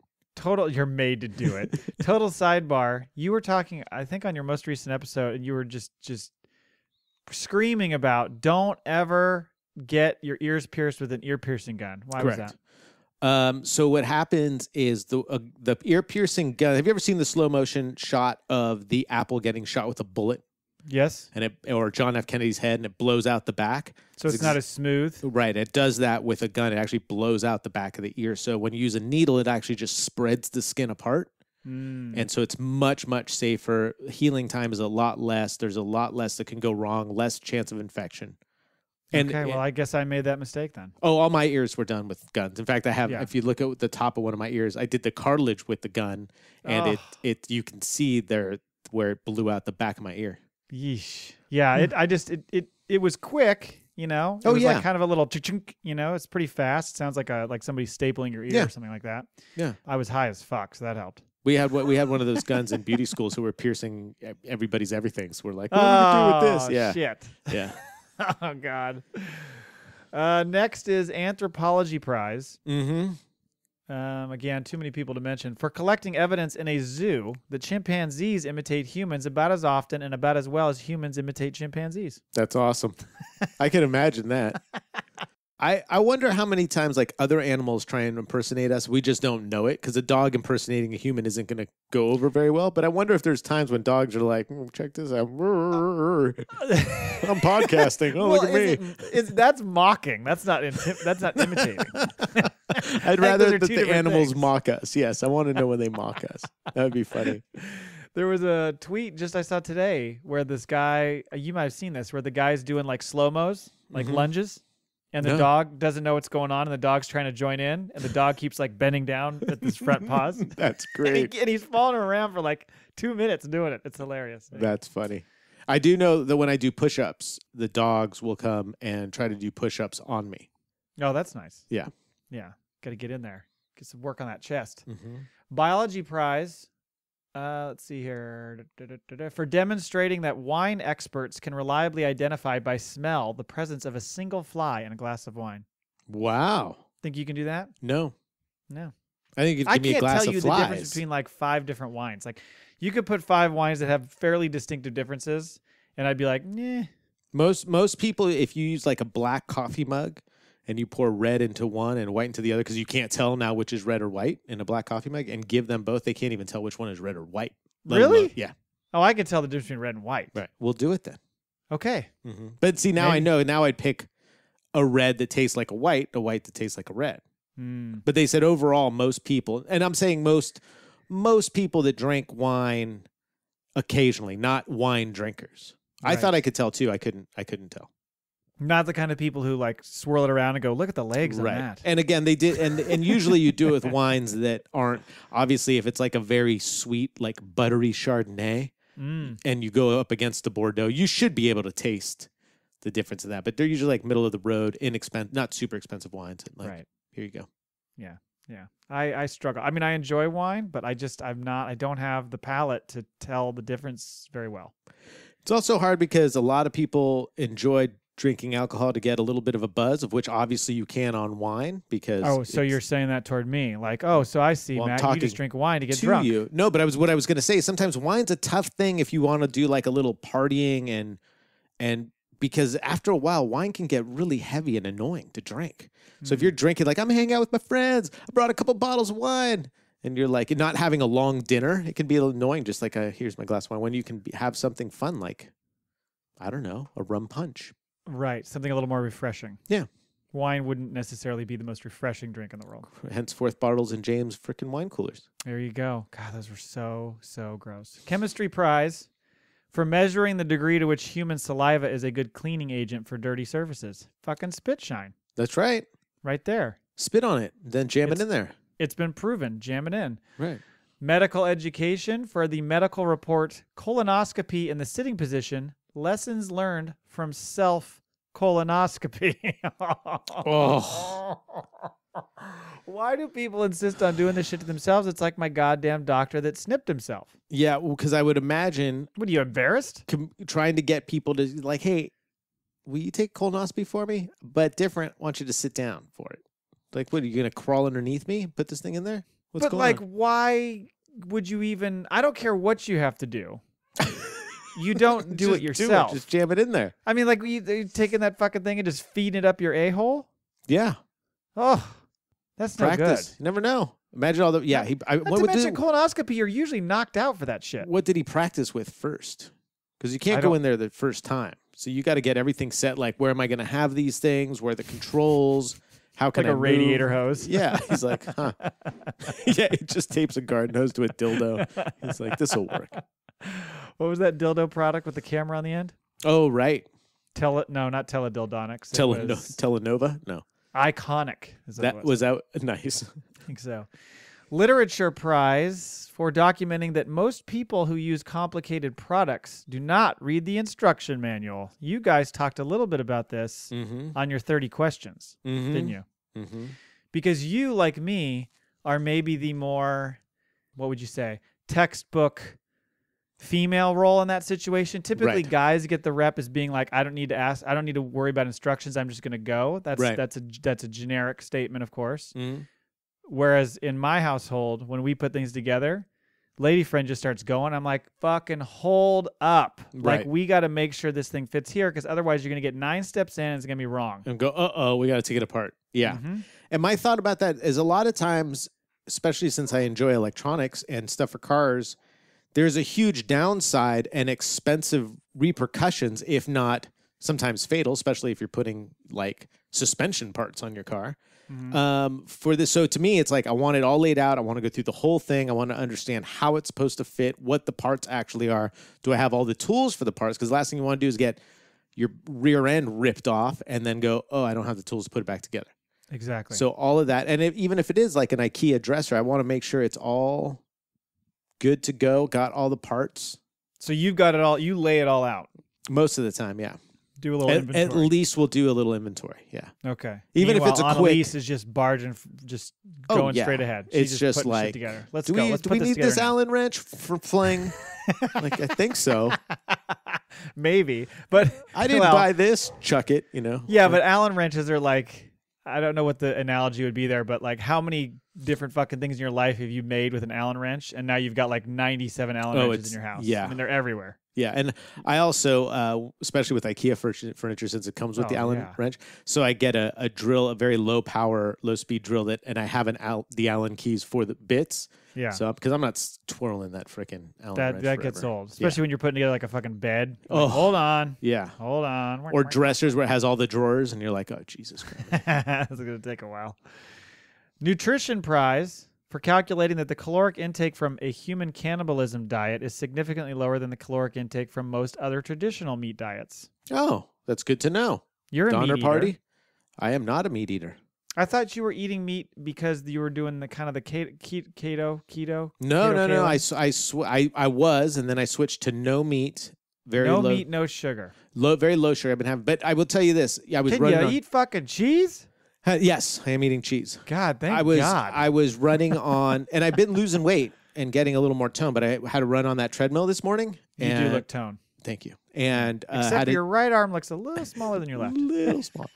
You're made to do it. Total sidebar. You were talking, I think, on your most recent episode, and you were just screaming about don't ever get your ears pierced with an ear piercing gun. Why was that? So what happens is the ear piercing gun. Have you ever seen the slow motion shot of the apple getting shot with a bullet? Yes. Or John F. Kennedy's head, and it blows out the back. So it's not as smooth. Right. It does that with a gun. It actually blows out the back of the ear. So when you use a needle, it actually just spreads the skin apart. And so it's much, much safer. Healing time is a lot less. There's a lot less that can go wrong, less chance of infection. Okay, well, I guess I made that mistake then. Oh, all my ears were done with guns. In fact, I have, if you look at the top of one of my ears, I did the cartilage with the gun, and you can see there where it blew out the back of my ear. Yeesh. Yeah, it was quick, It was like kind of a little chunk, it's pretty fast. It sounds like somebody stapling your ear or something like that. Yeah. I was high as fuck, so that helped. We had one of those guns in beauty schools who were piercing everybody's everything. So we're like, what do we do with this? Yeah. Shit. Yeah. Oh God. Next is Anthropology Prize. Mm-hmm. Again, too many people to mention. For collecting evidence in a zoo, the chimpanzees imitate humans about as often and about as well as humans imitate chimpanzees. That's awesome. I can imagine that. I wonder how many times like other animals try and impersonate us. We just don't know it because a dog impersonating a human isn't going to go over very well. But I wonder if there's times when dogs are like, check this out. I'm podcasting. Oh, look at me. That's mocking. That's not imitating. I'd rather those are that two the different animals things. mock us. Yes, I want to know when they mock us. That would be funny. There was a tweet just I saw today where this guy, you might have seen this, where the guy's doing like slow-mos, like lunges, and the No. dog doesn't know what's going on, and the dog's trying to join in, and the dog keeps like bending down at his front paws. That's And, great. and he's following around for like 2 minutes doing it. It's hilarious. That's funny. I do know that when I do push-ups, the dogs will come and try to do push-ups on me. Oh, that's nice. Yeah. Yeah. Got to get in there. Get some work on that chest. Mm-hmm. Biology prize. Let's see here. For demonstrating that wine experts can reliably identify by smell the presence of a single fly in a glass of wine. Wow. Think you can do that? No. No. I think you I give me a can't glass tell of you flies. the difference between like 5 different wines. Like you could put 5 wines that have fairly distinctive differences, and I'd be like, nah. Most people, if you use like a black coffee mug and you pour red into one and white into the other, because you can't tell now which is red or white in a black coffee mug, and give them both, they can't even tell which one is red or white. Really? Yeah. Oh, I could tell the difference between red and white. Right. We'll do it then. Okay. Mm-hmm. But see, now I Maybe. know. Now I'd pick a red that tastes like a white that tastes like a red. Mm. But they said overall, most people, and I'm saying most people that drink wine occasionally, not wine drinkers. I Right. thought I could tell too. I couldn't tell. Not the kind of people who like swirl it around and go, look at the legs on that. And again, they did, and usually you do it with wines that aren't, obviously if it's like a very sweet, like buttery Chardonnay, and you go up against the Bordeaux, you should be able to taste the difference in that. But they're usually like middle of the road, inexpensive, not super expensive wines. Like, Right. here you go. Yeah. Yeah. I struggle. I mean, I enjoy wine, but I don't have the palate to tell the difference very well. It's also hard because a lot of people enjoy drinking alcohol to get a little bit of a buzz, of which obviously you can on wine because. Oh, so you're saying that toward me. Like, oh, so I see, Well, I'm Matt, you talking just drink wine to get to drunk. you. No, but what I was going to say, sometimes wine's a tough thing if you want to do like a little partying and because after a while, wine can get really heavy and annoying to drink. So if you're drinking, like I'm hanging out with my friends, I brought a couple bottles of wine, and you're like not having a long dinner, it can be a little annoying. Just like here's my glass of wine. When you can have something fun, like I don't know, a rum punch. Right. Something a little more refreshing. Yeah. Wine wouldn't necessarily be the most refreshing drink in the world. Henceforth, bottles in James frickin' wine coolers. There you go. God, those were so gross. Chemistry prize for measuring the degree to which human saliva is a good cleaning agent for dirty surfaces. Fucking spit shine. That's right. Right there. Spit on it, then jam it in there. It's been proven. Jam it in. Right. Medical education for the medical report colonoscopy in the sitting position. Lessons learned from self-colonoscopy. Oh. Why do people insist on doing this shit to themselves? It's like my goddamn doctor that snipped himself. Yeah, because I would imagine What, are you embarrassed? trying to get people to like, hey, will you take colonoscopy for me? But different. I want you to sit down for it. Like, what, are you going to crawl underneath me? Put this thing in there? What's But going like, on? why would you even? I don't care what you have to do. You don't do it yourself. Just jam it in there. I mean, like, you taking that fucking thing and just feeding it up your a-hole? Yeah. Oh, that's no Practice. good. You never know. Imagine all the, yeah. Not to mention colonoscopy, you're usually knocked out for that shit. What did he practice with first? Because you can't I go don't- in there the first time. So you got to get everything set. Like, where am I going to have these things? Where are the controls? How can Like I a radiator move? hose. Yeah. He's like, huh. Yeah. He just tapes a garden hose to a dildo. He's like, this will work. What was that dildo product with the camera on the end? Oh, right. No, not Teledildonics. It was Telenova? No. Iconic. Is what it That was out. Nice. I think so. Literature prize for documenting that most people who use complicated products do not read the instruction manual. You guys talked a little bit about this Mm-hmm. on your 30 questions, didn't you? Mm-hmm. Because you, like me, are maybe the more, what would you say, textbook female role in that situation. Typically, Right. guys get the rep as being like, I don't need to ask, I don't need to worry about instructions. I'm just going to go. Right. That's a generic statement, of course. Mm-hmm. Whereas in my household, when we put things together, lady friend just starts going. I'm like, fucking hold up. Like, Right. we got to make sure this thing fits here because otherwise you're going to get 9 steps in and it's going to be wrong. And go, we got to take it apart. Yeah. Mhm. And my thought about that is a lot of times, especially since I enjoy electronics and stuff for cars, there's a huge downside and expensive repercussions, if not sometimes fatal, especially if you're putting like suspension parts on your car. For this. So to me, it's like I want it all laid out. I want to go through the whole thing. I want to understand how it's supposed to fit, what the parts actually are. Do I have all the tools for the parts? Because the last thing you want to do is get your rear end ripped off and then go, oh, I don't have the tools to put it back together. Exactly. So all of that. And even if it is like an IKEA dresser, I want to make sure it's all good to go. Got all the parts. So you've got it all. You lay it all out. Most of the time, yeah. Do a little inventory. At least we'll do a little inventory. Yeah. Okay. Even if it's a quick. Annalise is just barging, just going straight ahead. She's It's just putting like, shit together. Let's do go. we, Let's do put we need together this now. Allen wrench for playing? Like, I think so. Maybe, but I didn't buy this. Chuck it, you know. Yeah, but Allen wrenches are like, I don't know what the analogy would be there, but like how many different fucking things in your life have you made with an Allen wrench, and now you've got like 97 Allen wrenches in your house? Yeah. I mean, they're everywhere. Yeah, and I also, especially with IKEA furniture, since it comes with the Allen wrench, so I get a drill, a very low power, low speed drill and I have the Allen keys for the bits. Yeah. So because I'm not twirling that freaking Allen wrench That forever. gets old, especially when you're putting together like a fucking bed. Oh, like, hold on. Yeah. Hold on. Or dressers where it has all the drawers, and you're like, oh Jesus Christ. This is gonna take a while. Nutrition prize for calculating that the caloric intake from a human cannibalism diet is significantly lower than the caloric intake from most other traditional meat diets. Oh, that's good to know. You're a Donner meat party? eater. I am not a meat eater. I thought you were eating meat because you were doing the kind of the keto. No. I was, and then I switched to no meat. No meat, no sugar. Very low sugar. I've been having, but I will tell you this. I was Can running. you eat fucking cheese? Yes, I am eating cheese. God, thank God. I was running on, and I've been losing weight and getting a little more tone, but I had to run on that treadmill this morning. You do look toned. Thank you. And except your right arm looks a little smaller than your left. Little small.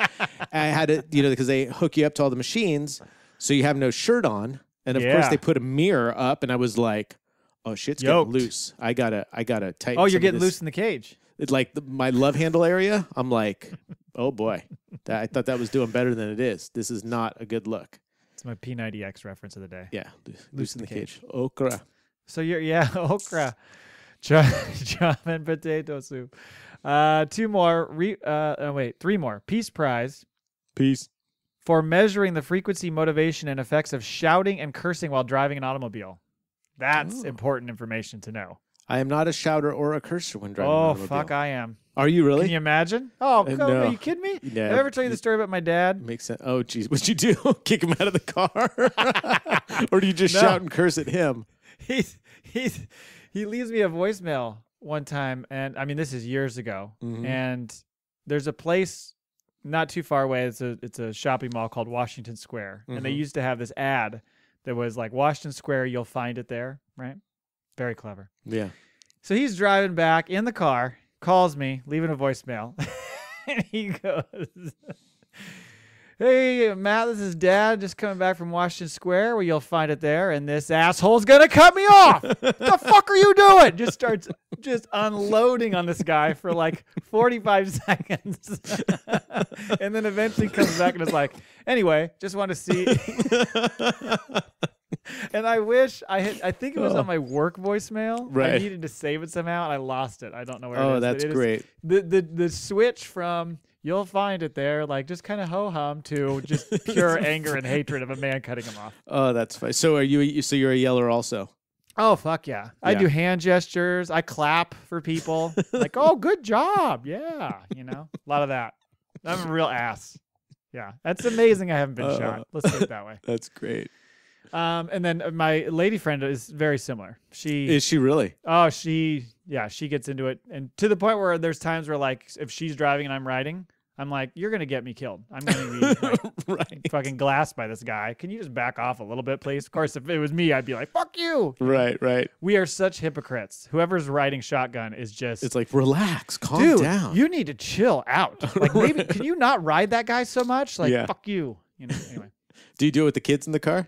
I had to, because they hook you up to all the machines, so you have no shirt on, and of course they put a mirror up, and I was like, "Oh shit's getting loose. I gotta tighten." Oh, you're getting loose in the cage. It's like my love handle area. I'm like, oh boy, I thought that was doing better than it is. This is not a good look. It's my P90X reference of the day. Yeah, loose in the cage. Okra. So okra. Chop and potato soup. Three more. Peace prize. Peace. For measuring the frequency, motivation, and effects of shouting and cursing while driving an automobile. That's important information to know. I am not a shouter or a cursor when driving an automobile. Fuck, I am. Are you really? Can you imagine? Oh, no. Are you kidding me? No. Have I ever tell you the story about my dad? Makes sense. Oh, geez. What'd you do? Kick him out of the car? Or do you just shout and curse at him? He leaves me a voicemail one time, and I mean, this is years ago, and there's a place not too far away. It's a shopping mall called Washington Square, and they used to have this ad that was like, Washington Square, you'll find it there, right? Very clever. Yeah. So he's driving back in the car, calls me, leaving a voicemail, and he goes, hey, Matt, this is Dad, just coming back from Washington Square, where you'll find it there, and this asshole's going to cut me off. The fuck are you doing? Just starts unloading on this guy for like 45 seconds. And then eventually comes back and is like, anyway, just want to see. And I wish I think it was on my work voicemail. Right. I needed to save it somehow, and I lost it. I don't know where it is. Oh, that's great. The switch from you'll find it there, like just kind of ho-hum, to just pure anger and hatred of a man cutting him off. Oh, that's fine. So you're a yeller also? Oh, fuck yeah. I do hand gestures. I clap for people. Like, oh, good job. Yeah. A lot of that. I'm a real ass. Yeah. That's amazing I haven't been shot. Let's say it that way. That's great. And then my lady friend is very similar. Is she really? Oh, she gets into it. And to the point where there's times where, like, if she's driving and I'm riding, I'm like, you're going to get me killed. I'm going to be like, fucking glassed by this guy. Can you just back off a little bit, please? Of course, if it was me, I'd be like, fuck you. Right. We are such hypocrites. Whoever's riding shotgun is just... It's like, relax, calm down. You need to chill out. Like, maybe, can you not ride that guy so much? Like, fuck you. Anyway. Do you do it with the kids in the car?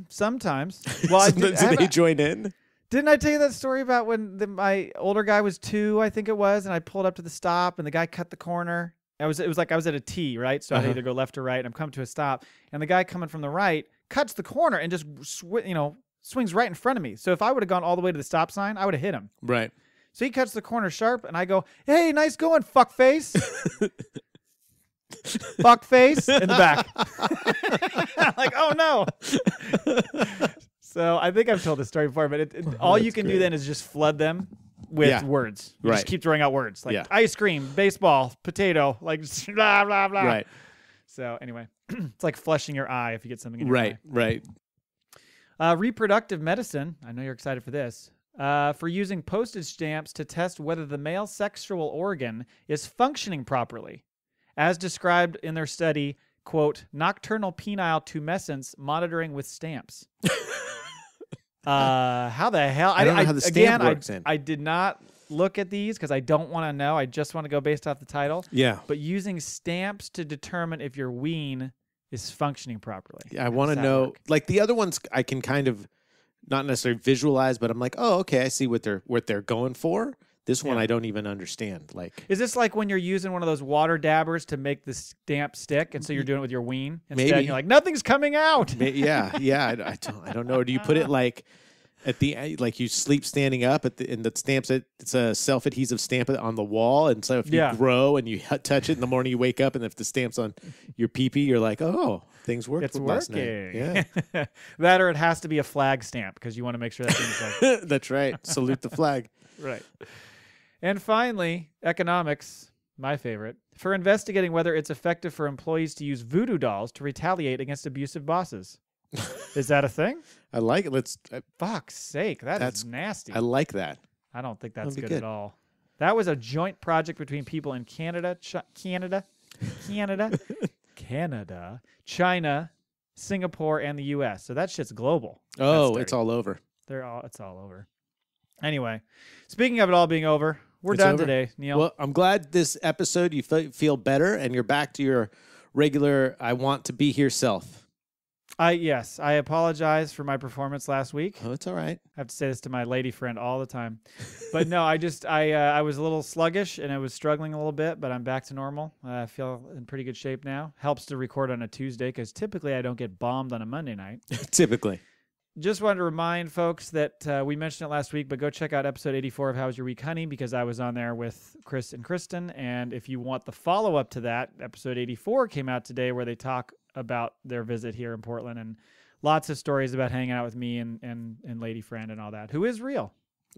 Sometimes. Well, do they join in? Didn't I tell you that story about when my older guy was 2, I think it was, and I pulled up to the stop, and the guy cut the corner. It was like I was at a T, right? So I had to either go left or right, and I'm coming to a stop, and the guy coming from the right cuts the corner and just swings right in front of me. So if I would have gone all the way to the stop sign, I would have hit him. Right. So he cuts the corner sharp, and I go, "Hey, nice going, fuckface." fuck face in the back. Like, oh no. So I think I've told this story before, but all you can do then is just flood them with words. You just keep throwing out words like ice cream, baseball, potato, like blah, blah, blah. Right. So anyway, it's like flushing your eye if you get something in your eye. Right. Reproductive medicine. I know you're excited for this. For using postage stamps to test whether the male sexual organ is functioning properly, as described in their study, quote, nocturnal penile tumescence monitoring with stamps. How the hell? I don't know how the stamp works. I did not look at these because I don't want to know. I just want to go based off the title. Yeah. But using stamps to determine if your ween is functioning properly. Yeah, I want to know. Like the other ones, I can kind of not necessarily visualize, but I'm like, oh, okay, I see what they're going for. This one I don't even understand. Like, is this like when you're using one of those water dabbers to make the stamp stick, and so you're doing it with your ween instead? Maybe. And you're like, nothing's coming out. Yeah. I don't know. Or do you put it like at the like you sleep standing up and the stamps it's a self-adhesive stamp on the wall, and so if you grow and you touch it in the morning, you wake up, and if the stamp's on your pee-pee, you're like, oh, things worked. It's last working. Night. Yeah. That or it has to be a flag stamp because you want to make sure that thing's like. That's right. Salute the flag. Right. And finally, economics, my favorite, for investigating whether it's effective for employees to use voodoo dolls to retaliate against abusive bosses. Is that a thing? I like it. Fuck's sake, that's nasty. I like that. I don't think that's good at all. That was a joint project between people in Canada, China, Singapore, and the U.S. So that shit's global. Oh, it's all over. It's all over. Anyway, speaking of it all being over, we're done today, Neil. Well, I'm glad this episode you feel better and you're back to your regular I want to be here self. Yes, I apologize for my performance last week. Oh, it's all right. I have to say this to my lady friend all the time. But no, I was a little sluggish and I was struggling a little bit, but I'm back to normal. I feel in pretty good shape now. Helps to record on a Tuesday because typically I don't get bombed on a Monday night. Typically. Just wanted to remind folks that we mentioned it last week, but go check out episode 84 of How Was Your Week, Honey, because I was on there with Chris and Kristen. And if you want the follow-up to that, episode 84 came out today where they talk about their visit here in Portland and lots of stories about hanging out with me and Lady Friend and all that, who is real.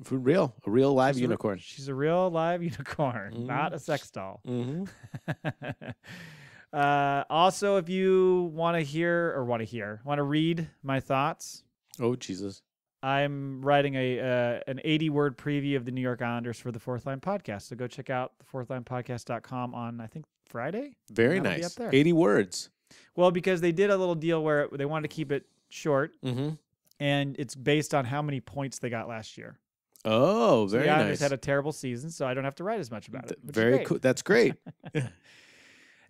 For real. A real live unicorn. She's a real live unicorn, not a sex doll. Mm-hmm. Also, if you want to read my thoughts. Oh, Jesus. I'm writing an 80-word preview of the New York Islanders for the Fourth Line Podcast. So go check out thefourthlinepodcast.com on, I think, Friday. Very nice. 80 words. Well, because they did a little deal where they wanted to keep it short, and it's based on how many points they got last year. Oh, very nice. The Islanders had a terrible season, so I don't have to write as much about it. Very cool. That's great.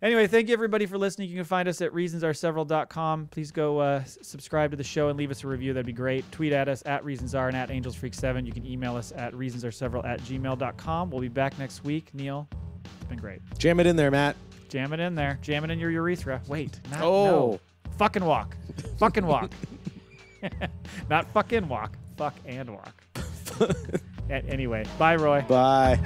Anyway, thank you, everybody, for listening. You can find us at reasonsareseveral.com. Please go subscribe to the show and leave us a review. That'd be great. Tweet at us at reasonsare and at angelsfreak7. You can email us at reasonsareseveral@gmail.com. We'll be back next week. Neil, it's been great. Jam it in there, Matt. Jam it in there. Jam it in your urethra. Wait. No. Fucking walk. Fucking walk. Not fucking walk. Fuck and walk. Anyway, bye, Roy. Bye.